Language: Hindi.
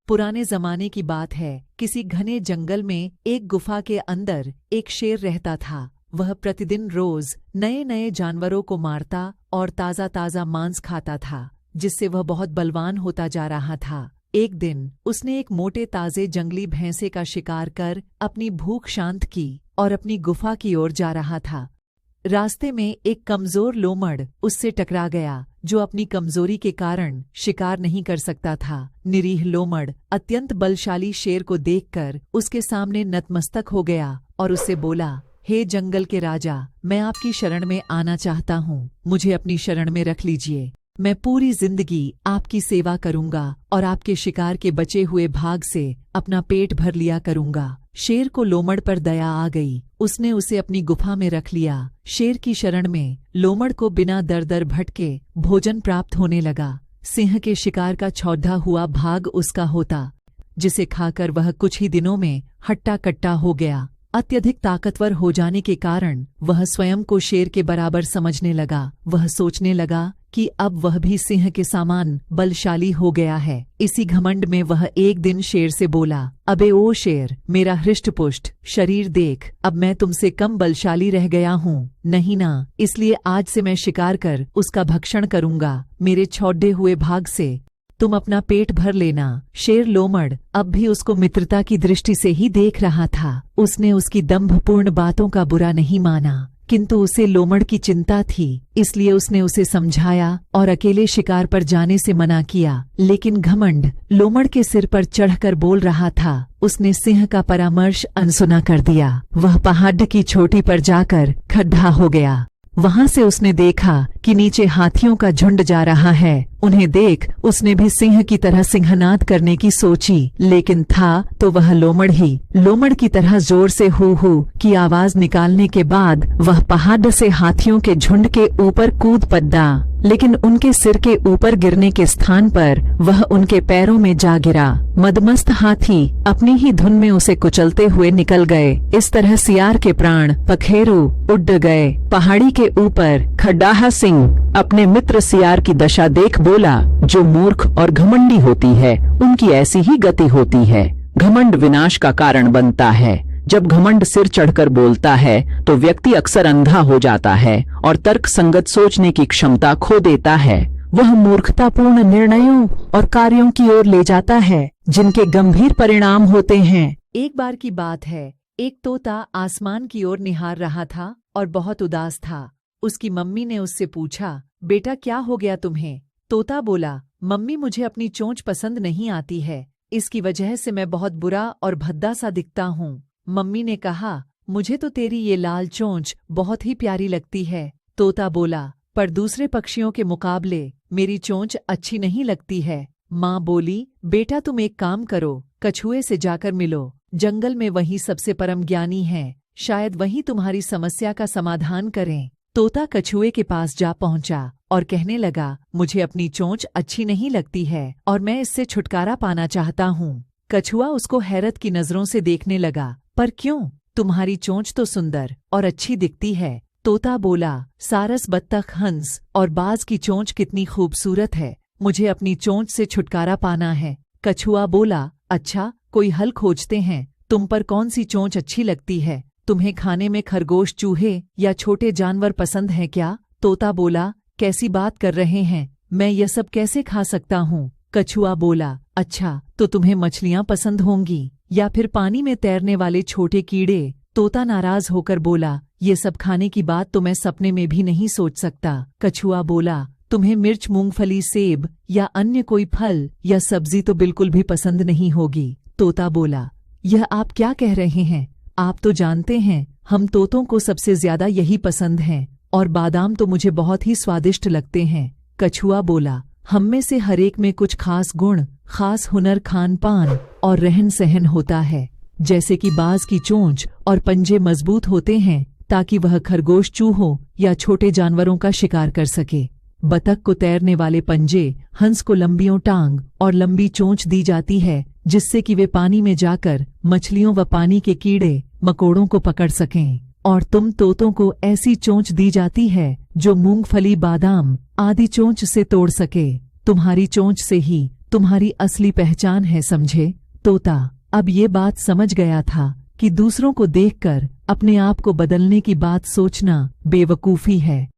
पुराने जमाने की बात है। किसी घने जंगल में एक गुफा के अंदर एक शेर रहता था। वह प्रतिदिन रोज नए नए जानवरों को मारता और ताजा ताजा मांस खाता था, जिससे वह बहुत बलवान होता जा रहा था। एक दिन उसने एक मोटे ताजे जंगली भैंसे का शिकार कर अपनी भूख शांत की और अपनी गुफा की ओर जा रहा था। रास्ते में एक कमजोर लोमड़ उससे टकरा गया, जो अपनी कमजोरी के कारण शिकार नहीं कर सकता था। निरीह लोमड़ अत्यंत बलशाली शेर को देखकर उसके सामने नतमस्तक हो गया और उससे बोला, हे जंगल के राजा, मैं आपकी शरण में आना चाहता हूँ। मुझे अपनी शरण में रख लीजिए। मैं पूरी जिंदगी आपकी सेवा करूंगा और आपके शिकार के बचे हुए भाग से अपना पेट भर लिया करूंगा। शेर को लोमड़ पर दया आ गई। उसने उसे अपनी गुफा में रख लिया। शेर की शरण में लोमड़ को बिना दर दर भटके भोजन प्राप्त होने लगा। सिंह के शिकार का छौधा हुआ भाग उसका होता, जिसे खाकर वह कुछ ही दिनों में हट्टा कट्टा हो गया। अत्यधिक ताकतवर हो जाने के कारण वह स्वयं को शेर के बराबर समझने लगा। वह सोचने लगा कि अब वह भी सिंह के समान बलशाली हो गया है। इसी घमंड में वह एक दिन शेर से बोला, अबे ओ शेर, मेरा हृष्टपुष्ट शरीर देख, अब मैं तुमसे कम बलशाली रह गया हूँ, नहीं ना? इसलिए आज से मैं शिकार कर उसका भक्षण करूंगा। मेरे छौड़े हुए भाग से तुम अपना पेट भर लेना। शेर लोमड़ अब भी उसको मित्रता की दृष्टि से ही देख रहा था। उसने उसकी दंभपूर्ण बातों का बुरा नहीं माना, किंतु उसे लोमड़ की चिंता थी, इसलिए उसने उसे समझाया और अकेले शिकार पर जाने से मना किया। लेकिन घमंड लोमड़ के सिर पर चढ़कर बोल रहा था। उसने सिंह का परामर्श अनसुना कर दिया। वह पहाड़ की चोटी पर जाकर खड्डा हो गया। वहां से उसने देखा कि नीचे हाथियों का झुंड जा रहा है। उन्हें देख उसने भी सिंह की तरह सिंहनाद करने की सोची, लेकिन था तो वह लोमड़ ही। लोमड़ की तरह जोर से हू हू की आवाज निकालने के बाद वह पहाड़ से हाथियों के झुंड के ऊपर कूद पड़ा, लेकिन उनके सिर के ऊपर गिरने के स्थान पर वह उनके पैरों में जा गिरा। मदमस्त हाथी अपनी ही धुन में उसे कुचलते हुए निकल गए। इस तरह सियार के प्राण पखेरु उड़ गए। पहाड़ी के ऊपर खड्डाहा सिंह अपने मित्र सियार की दशा देख बोला, जो मूर्ख और घमंडी होती है उनकी ऐसी ही गति होती है। घमंड विनाश का कारण बनता है। जब घमंड सिर चढ़कर बोलता है तो व्यक्ति अक्सर अंधा हो जाता है और तर्क संगत सोचने की क्षमता खो देता है। वह मूर्खतापूर्ण निर्णयों और कार्यों की ओर ले जाता है, जिनके गंभीर परिणाम होते हैं। एक बार की बात है, एक तोता आसमान की ओर निहार रहा था और बहुत उदास था। उसकी मम्मी ने उससे पूछा, बेटा क्या हो गया तुम्हें? तोता बोला, मम्मी मुझे अपनी चोंच पसंद नहीं आती है, इसकी वजह से मैं बहुत बुरा और भद्दा सा दिखता हूँ। मम्मी ने कहा, मुझे तो तेरी ये लाल चोंच बहुत ही प्यारी लगती है। तोता बोला, पर दूसरे पक्षियों के मुकाबले मेरी चोंच अच्छी नहीं लगती है। माँ बोली, बेटा तुम एक काम करो, कछुए से जाकर मिलो। जंगल में वही सबसे परम ज्ञानी है, शायद वही तुम्हारी समस्या का समाधान करें। तोता कछुए के पास जा पहुंचा और कहने लगा, मुझे अपनी चोंच अच्छी नहीं लगती है और मैं इससे छुटकारा पाना चाहता हूँ। कछुआ उसको हैरत की नजरों से देखने लगा, पर क्यों? तुम्हारी चोंच तो सुंदर और अच्छी दिखती है। तोता बोला, सारस, बत्तख, हंस और बाज की चोंच कितनी खूबसूरत है, मुझे अपनी चोंच से छुटकारा पाना है। कछुआ बोला, अच्छा कोई हल खोजते हैं, तुम पर कौन सी चोंच अच्छी लगती है? तुम्हें खाने में खरगोश, चूहे या छोटे जानवर पसंद हैं क्या? तोता बोला, कैसी बात कर रहे हैं, मैं यह सब कैसे खा सकता हूँ? कछुआ बोला, अच्छा तो तुम्हें मछलियाँ पसंद होंगी या फिर पानी में तैरने वाले छोटे कीड़े? तोता नाराज होकर बोला, ये सब खाने की बात तो मैं सपने में भी नहीं सोच सकता। कछुआ बोला, तुम्हें मिर्च, मूंगफली, सेब या अन्य कोई फल या सब्जी तो बिल्कुल भी पसंद नहीं होगी। तोता बोला, यह आप क्या कह रहे हैं? आप तो जानते हैं हम तोतों को सबसे ज्यादा यही पसंद है, और बादाम तो मुझे बहुत ही स्वादिष्ट लगते हैं। कछुआ बोला, हम में से हर एक में कुछ खास गुण, खास हुनर, खान पान और रहन सहन होता है। जैसे कि बाज की चोंच और पंजे मजबूत होते हैं ताकि वह खरगोश, चूहों या छोटे जानवरों का शिकार कर सके। बतख को तैरने वाले पंजे, हंस को लंबियों टांग और लंबी चोंच दी जाती है, जिससे कि वे पानी में जाकर मछलियों व पानी के कीड़े मकोड़ों को पकड़ सकें। और तुम तोतों को ऐसी चोंच दी जाती है जो मूंगफली, बादाम आदि चोंच से तोड़ सके। तुम्हारी चोंच से ही तुम्हारी असली पहचान है, समझे? तोता अब ये बात समझ गया था कि दूसरों को देखकर अपने आप को बदलने की बात सोचना बेवकूफी है।